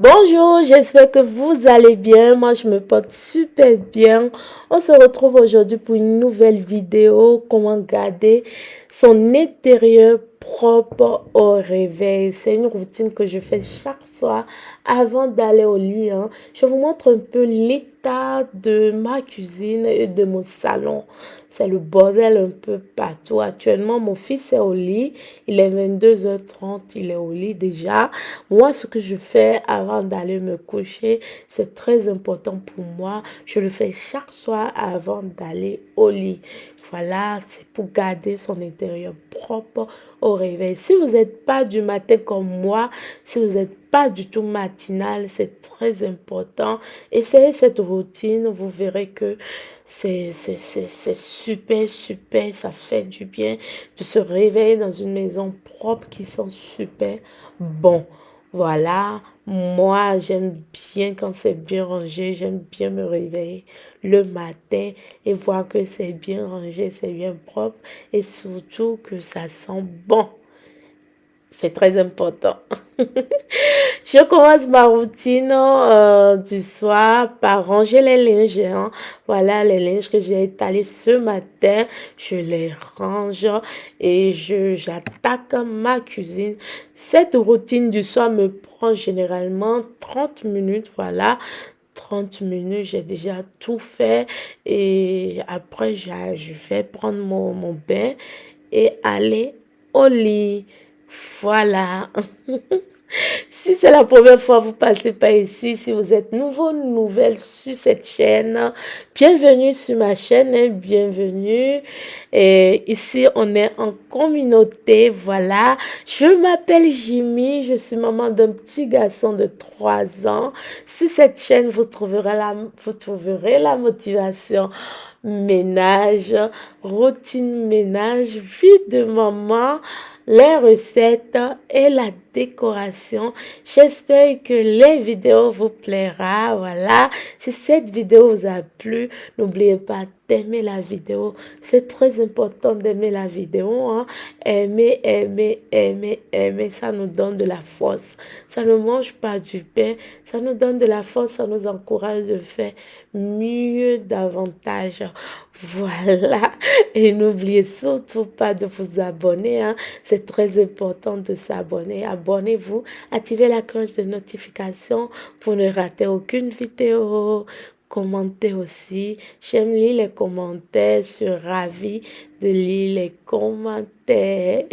Bonjour, j'espère que vous allez bien. Moi, je me porte super bien. On se retrouve aujourd'hui pour une nouvelle vidéo, comment garder son intérieur propre au réveil. C'est une routine que je fais chaque soir avant d'aller au lit, hein. Je vous montre un peu l'état de ma cuisine et de mon salon. C'est le bordel un peu partout. Actuellement, mon fils est au lit. Il est 22h30, il est au lit déjà. Moi, ce que je fais avant d'aller me coucher, c'est très important pour moi. Je le fais chaque soir avant d'aller au lit. Voilà, c'est pour garder son intérieur propre au réveil. Si vous n'êtes pas du matin comme moi, si vous n'êtes pas du tout matinal, c'est très important. Essayez cette routine, vous verrez que c'est super, super. Ça fait du bien de se réveiller dans une maison propre qui sent super bon. Voilà, moi j'aime bien quand c'est bien rangé, j'aime bien me réveiller le matin et voir que c'est bien rangé, c'est bien propre et surtout que ça sent bon. C'est très important. Je commence ma routine du soir par ranger les linges, hein. Voilà, les linges que j'ai étalés ce matin, je les range et j'attaque ma cuisine. Cette routine du soir me prend généralement 30 minutes, voilà. 30 minutes, j'ai déjà tout fait et après, je vais prendre mon bain et aller au lit. Voilà. Si c'est la première fois que vous passez par ici, si vous êtes nouveau, nouvelle sur cette chaîne, bienvenue sur ma chaîne, hein, bienvenue. Et ici, on est en communauté, voilà. Je m'appelle Jimmy, je suis maman d'un petit garçon de 3 ans. Sur cette chaîne, vous trouverez la motivation ménage, routine ménage, vie de maman, les recettes et la décoration. J'espère que les vidéos vous plaira. Voilà. Si cette vidéo vous a plu, n'oubliez pas d'aimer la vidéo. C'est très important d'aimer la vidéo, hein. Aimer, aimer, aimer, aimer, ça nous donne de la force. Ça ne mange pas du pain, ça nous donne de la force, ça nous encourage de faire mieux, davantage. Voilà. Et n'oubliez surtout pas de vous abonner, hein. C'est très important de s'abonner. Abonnez-vous, activez la cloche de notification pour ne rater aucune vidéo. Commentez aussi. J'aime lire les commentaires. Je suis ravie de lire les commentaires.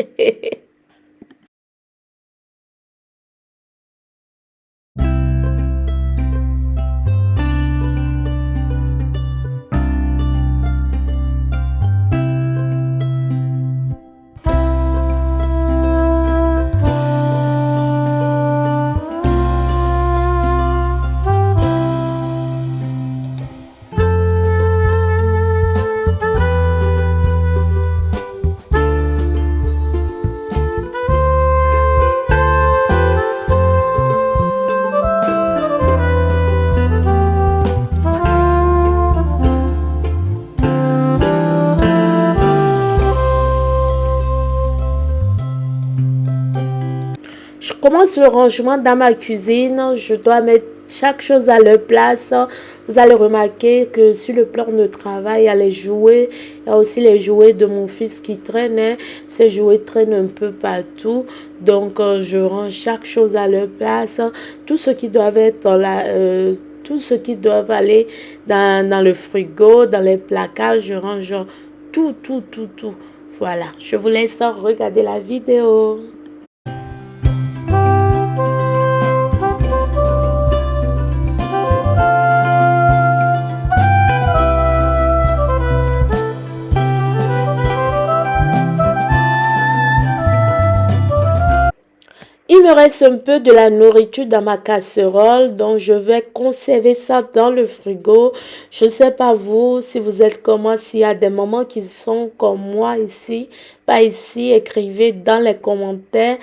Je commence le rangement dans ma cuisine. Je dois mettre chaque chose à leur place. Vous allez remarquer que sur le plan de travail, il y a les jouets. Il y a aussi les jouets de mon fils qui traînent, hein. Ces jouets traînent un peu partout. Donc, je range chaque chose à leur place. Tout ce qui doit être dans tout ce qui doivent aller dans le frigo, dans les placards, je range tout, tout, tout, tout. Voilà. Je vous laisse regarder la vidéo. Il me reste un peu de la nourriture dans ma casserole, donc je vais conserver ça dans le frigo. Je ne sais pas vous, si vous êtes comme moi, s'il y a des mamans qui sont comme moi ici, pas ici, écrivez dans les commentaires.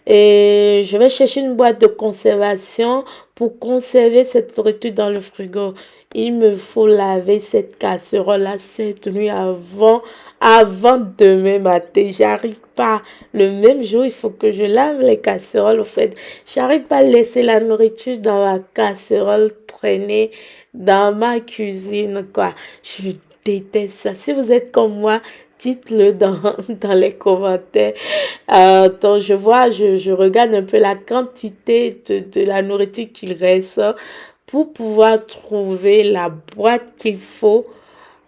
Et je vais chercher une boîte de conservation pour conserver cette nourriture dans le frigo. Il me faut laver cette casserole-là cette nuit avant demain matin. J'arrive pas. Le même jour, il faut que je lave les casseroles. Au fait, j'arrive pas à laisser la nourriture dans la casserole traîner dans ma cuisine, quoi. Je déteste ça. Si vous êtes comme moi, dites-le dans les commentaires. Donc, je regarde un peu la quantité de la nourriture qu'il reste pour pouvoir trouver la boîte qu'il faut.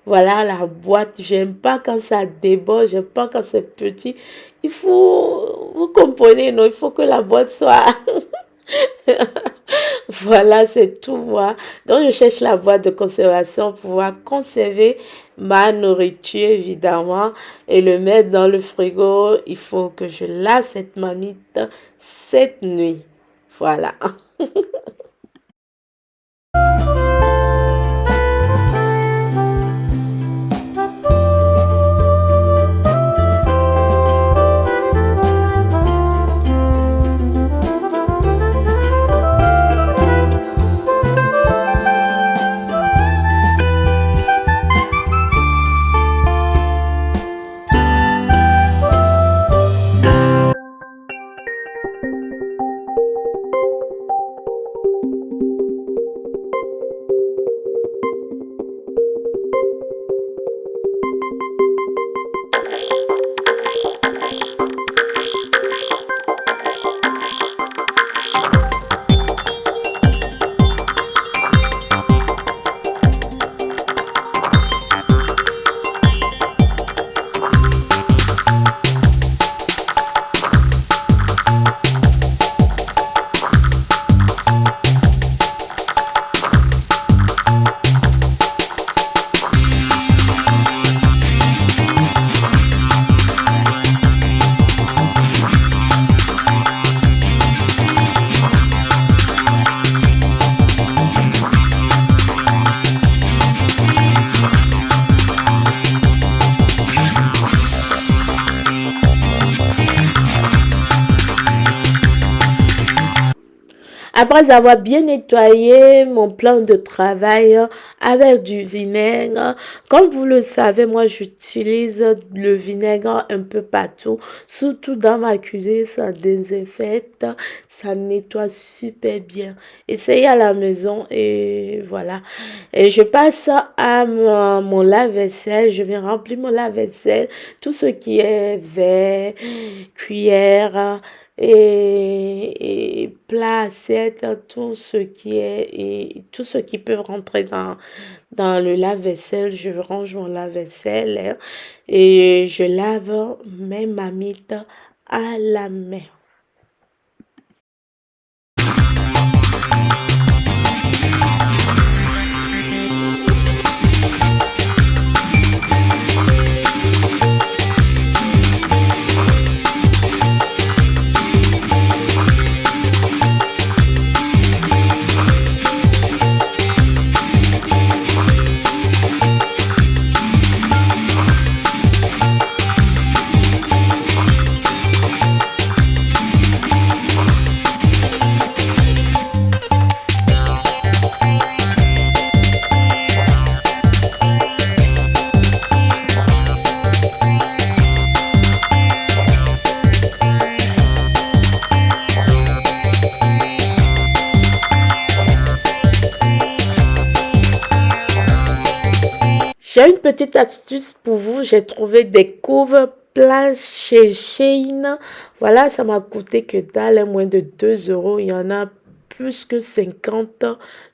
Voilà la boîte. J'aime pas quand ça déborde, j'aime pas quand c'est petit. Il faut, vous comprenez, non? Il faut que la boîte soit. Voilà, c'est tout moi. Donc, je cherche la boîte de conservation pour pouvoir conserver ma nourriture, évidemment, et le mettre dans le frigo. Il faut que je lave cette mamite cette nuit. Voilà. Après avoir bien nettoyé mon plan de travail avec du vinaigre, comme vous le savez, moi j'utilise le vinaigre un peu partout, surtout dans ma cuisine, ça désinfecte, ça nettoie super bien. Essayez à la maison et voilà. Et je passe à mon lave-vaisselle, je vais remplir mon lave-vaisselle, tout ce qui est verre, cuillère, et plat, assiette, tout ce qui est et tout ce qui peut rentrer dans le lave-vaisselle, je range mon lave-vaisselle et je lave mes mamites à la main. J'ai une petite astuce pour vous. J'ai trouvé des couves plats chez Shein. Voilà, ça m'a coûté que dalle, moins de 2 euros. Il y en a plus que 50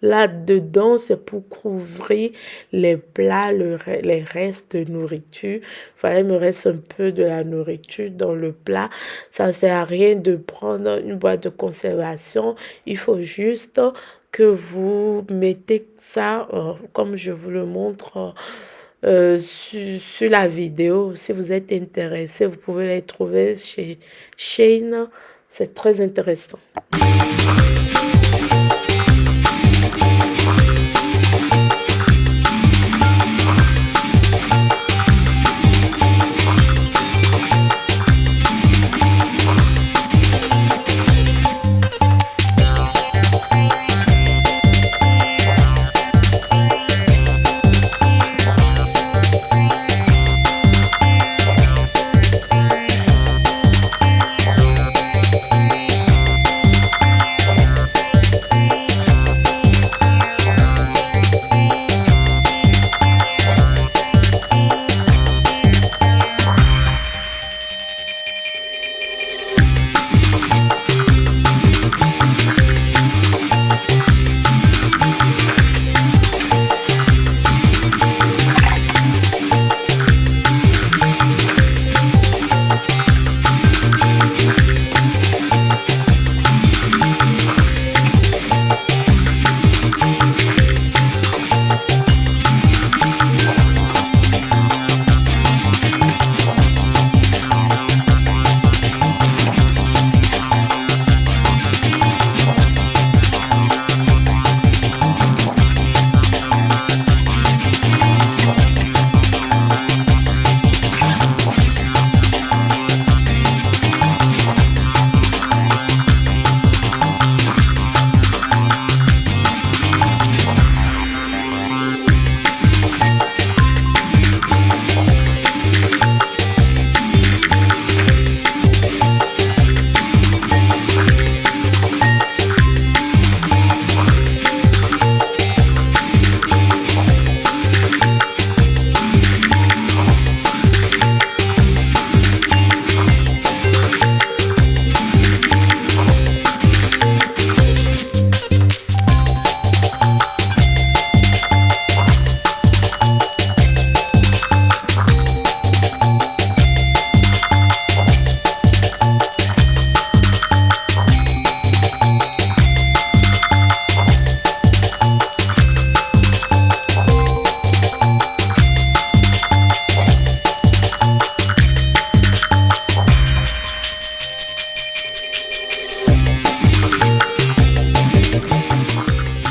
là-dedans. C'est pour couvrir les plats, les restes de nourriture. Voilà, il me reste un peu de la nourriture dans le plat. Ça ne sert à rien de prendre une boîte de conservation. Il faut juste que vous mettez ça, comme je vous le montre, sur la vidéo. Si vous êtes intéressé, vous pouvez les trouver chez Shein. C'est très intéressant.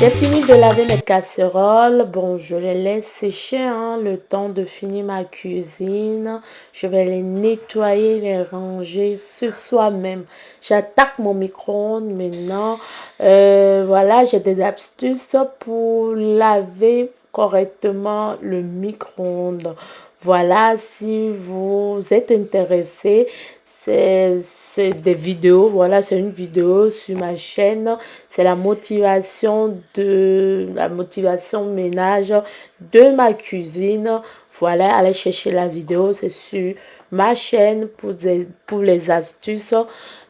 J'ai fini de laver mes casseroles. Bon, je les laisse sécher, hein, le temps de finir ma cuisine. Je vais les nettoyer, les ranger ce soir même. J'attaque mon micro-ondes maintenant. Voilà, j'ai des astuces pour laver correctement le micro-ondes. Voilà, si vous êtes intéressé, c'est des vidéos. Voilà, c'est une vidéo sur ma chaîne. C'est la motivation ménage de ma cuisine. Voilà, allez chercher la vidéo, c'est sur ma chaîne pour les astuces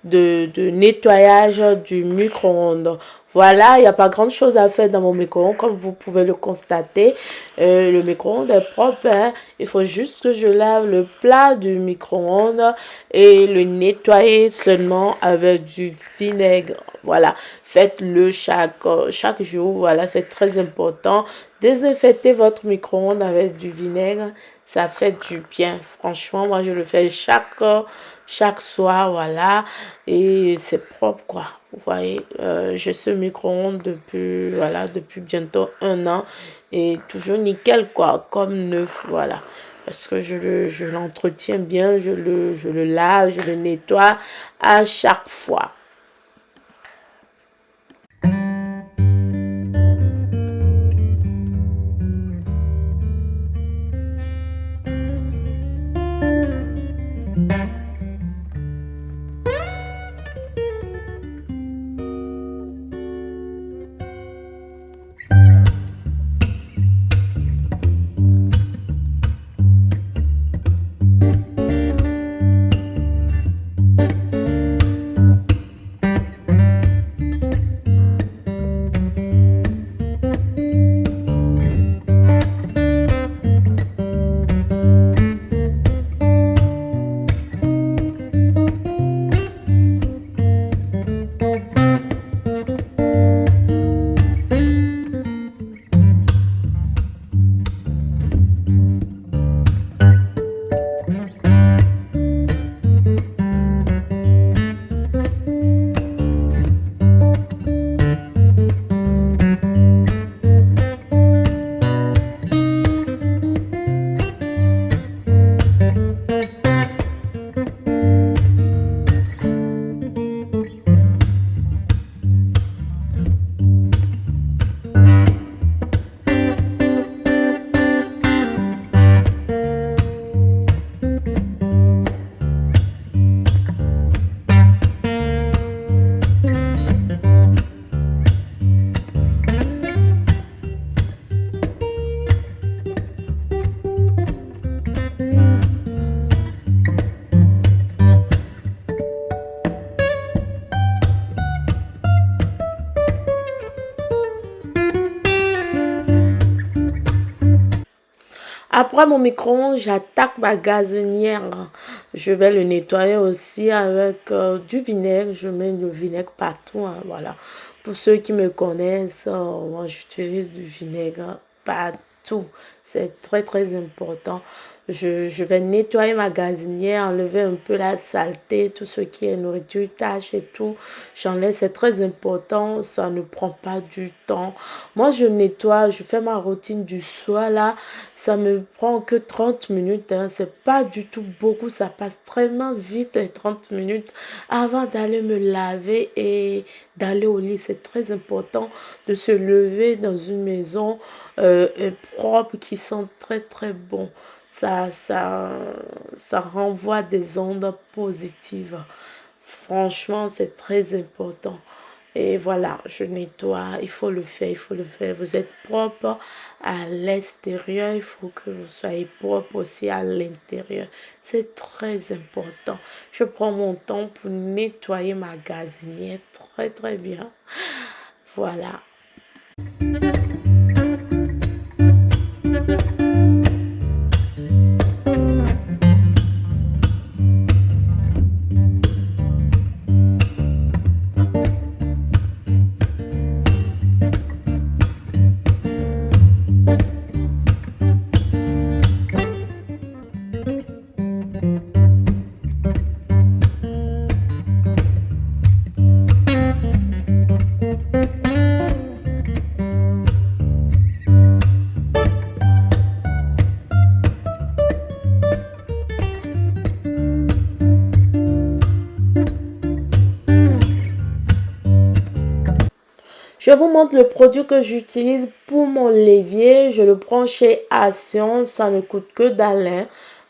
de nettoyage du micro-ondes. Voilà, il n'y a pas grand chose à faire dans mon micro-ondes, comme vous pouvez le constater. Le micro-ondes est propre, hein. Il faut juste que je lave le plat du micro-ondes et le nettoyer seulement avec du vinaigre. Voilà, faites-le chaque jour. Voilà, c'est très important. Désinfectez votre micro-ondes avec du vinaigre. Ça fait du bien. Franchement, moi, je le fais chaque soir. Voilà, et c'est propre, quoi. Vous voyez, j'ai ce micro-ondes depuis bientôt 1 an et toujours nickel, quoi, comme neuf. Voilà. Parce que je l'entretiens bien, je le lave, je le nettoie à chaque fois. Après mon micro-ondes, j'attaque ma gazinière. Je vais le nettoyer aussi avec du vinaigre. Je mets le vinaigre partout, hein, voilà. Pour ceux qui me connaissent, moi j'utilise du vinaigre partout. C'est très très important. Je vais nettoyer ma gazinière, enlever un peu la saleté, tout ce qui est nourriture, tâches et tout. J'enlève, c'est très important. Ça ne prend pas du temps. Moi, je nettoie, je fais ma routine du soir là. Ça me prend que 30 minutes, hein. C'est pas du tout beaucoup. Ça passe tellement vite les 30 minutes avant d'aller me laver et d'aller au lit. C'est très important de se lever dans une maison propre qui sent très très bon. Ça, ça, ça renvoie des ondes positives. Franchement, c'est très important. Et voilà, je nettoie, il faut le faire, il faut le faire. Vous êtes propre à l'extérieur, il faut que vous soyez propre aussi à l'intérieur. C'est très important. Je prends mon temps pour nettoyer ma gazinière très très bien. Voilà. Je vous montre le produit que j'utilise pour mon l'évier. Je le prends chez Action. Ça ne coûte que dalle.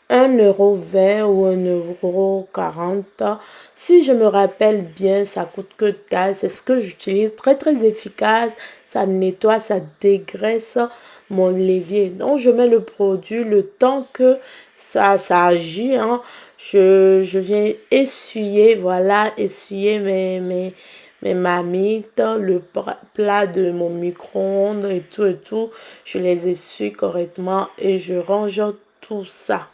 1,20 € ou 1,40 €. Si je me rappelle bien, ça coûte que dalle. C'est ce que j'utilise. Très, très efficace. Ça nettoie, ça dégraisse mon l'évier. Donc, je mets le produit le temps que ça agit. Hein. Je viens essuyer, voilà, essuyer mes marmites, le plat de mon micro-ondes et tout et tout. Je les essuie correctement et je range tout ça.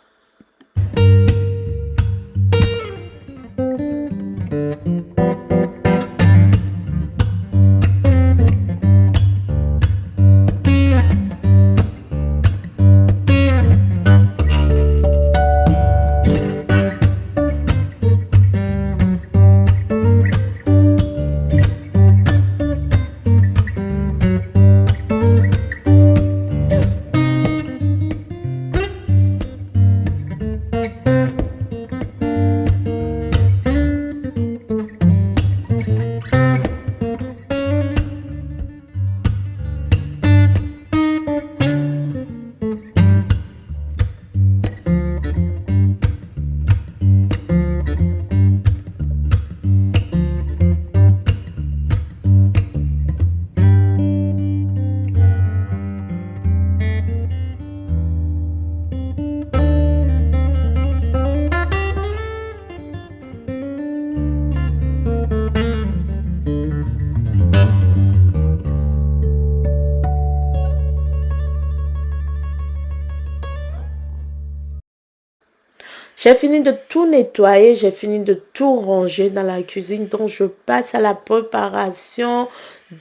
J'ai fini de tout nettoyer, j'ai fini de tout ranger dans la cuisine. Donc, je passe à la préparation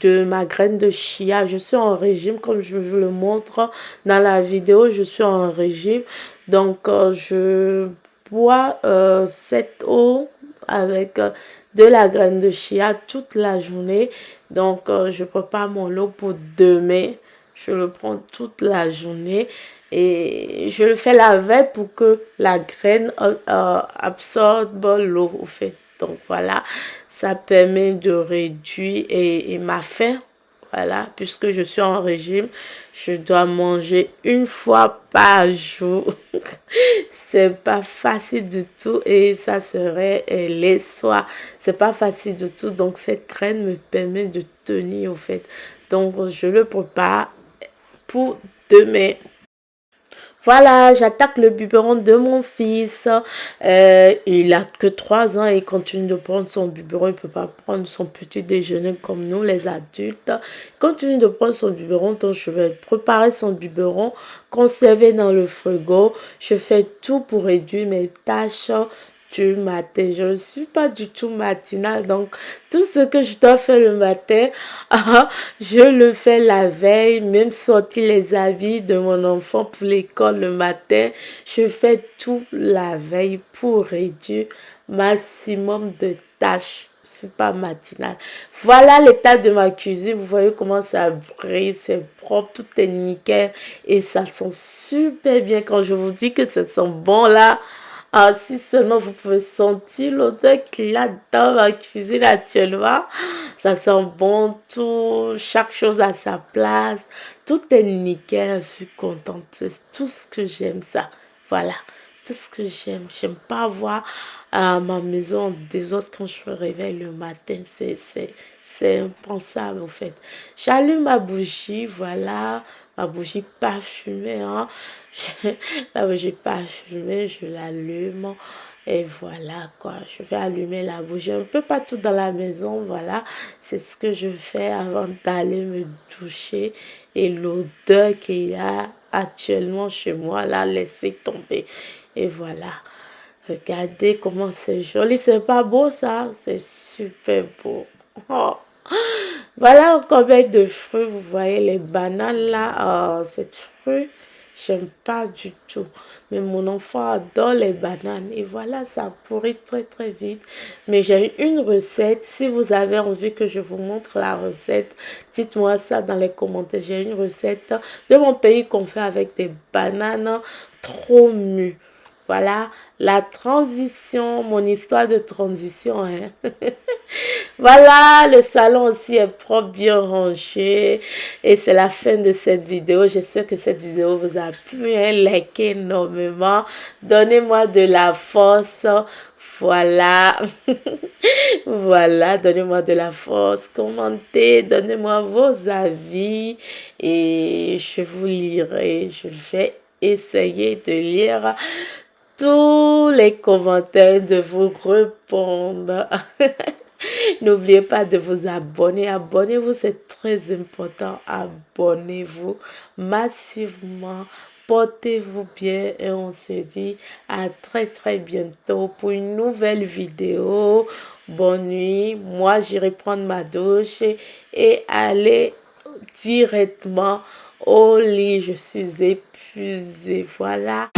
de ma graine de chia. Je suis en régime, comme je vous le montre dans la vidéo, je suis en régime. Donc, je bois cette eau avec de la graine de chia toute la journée. Donc, je prépare mon lot pour demain. Je le prends toute la journée. Et je le fais la veille pour que la graine absorbe l'eau, au fait. Donc voilà, ça permet de réduire et ma faim. Voilà, puisque je suis en régime, je dois manger une fois par jour. C'est pas facile du tout et ça serait les soirs. C'est pas facile du tout. Donc cette graine me permet de tenir, au fait. Donc je le prépare pour demain. Voilà, j'attaque le biberon de mon fils. Il a que 3 ans et il continue de prendre son biberon. Il ne peut pas prendre son petit déjeuner comme nous, les adultes. Il continue de prendre son biberon. Donc, je vais préparer son biberon, conserver dans le frigo. Je fais tout pour réduire mes tâches du matin. Je ne suis pas du tout matinale. Donc, tout ce que je dois faire le matin, je le fais la veille, même sortir les habits de mon enfant pour l'école le matin. Je fais tout la veille pour réduire maximum de tâches. Je suis pas matinale. Voilà l'état de ma cuisine. Vous voyez comment ça brille, c'est propre, tout est nickel et ça sent super bien. Quand je vous dis que ça sent bon là, ah, si seulement vous pouvez sentir l'odeur qu'il y a dans ma cuisine actuellement. Ça sent bon, tout, chaque chose à sa place. Tout est nickel, je suis contente. C'est tout ce que j'aime, ça. Voilà, tout ce que j'aime. J'aime pas voir ma maison en désordre quand je me réveille le matin. C'est impensable, au fait. J'allume ma bougie, voilà. Ma bougie parfumée, hein. La bougie parfumée, je l'allume. Et voilà quoi, je vais allumer la bougie un peu partout dans la maison, voilà. C'est ce que je fais avant d'aller me doucher. Et l'odeur qu'il y a actuellement chez moi, là, laissez tomber. Et voilà, regardez comment c'est joli, c'est pas beau ça? C'est super beau. Oh. Voilà combien de fruits, vous voyez les bananes là, cette fruit, j'aime pas du tout. Mais mon enfant adore les bananes et voilà, ça pourrit très très vite. Mais j'ai une recette, si vous avez envie que je vous montre la recette, dites-moi ça dans les commentaires. J'ai une recette de mon pays qu'on fait avec des bananes trop mûres. Voilà, la transition, mon histoire de transition, hein. Voilà, le salon aussi est propre, bien rangé. Et c'est la fin de cette vidéo. J'espère que cette vidéo vous a plu, hein. Likez énormément. Donnez-moi de la force. Voilà. Voilà, donnez-moi de la force. Commentez, donnez-moi vos avis. Et je vous lirai. Je vais essayer de lire tous les commentaires, de vous répondre. N'oubliez pas de vous abonner. Abonnez-vous, c'est très important. Abonnez-vous massivement. Portez-vous bien et on se dit à très très bientôt pour une nouvelle vidéo. Bonne nuit. Moi, j'irai prendre ma douche et aller directement au lit. Je suis épuisée. Voilà.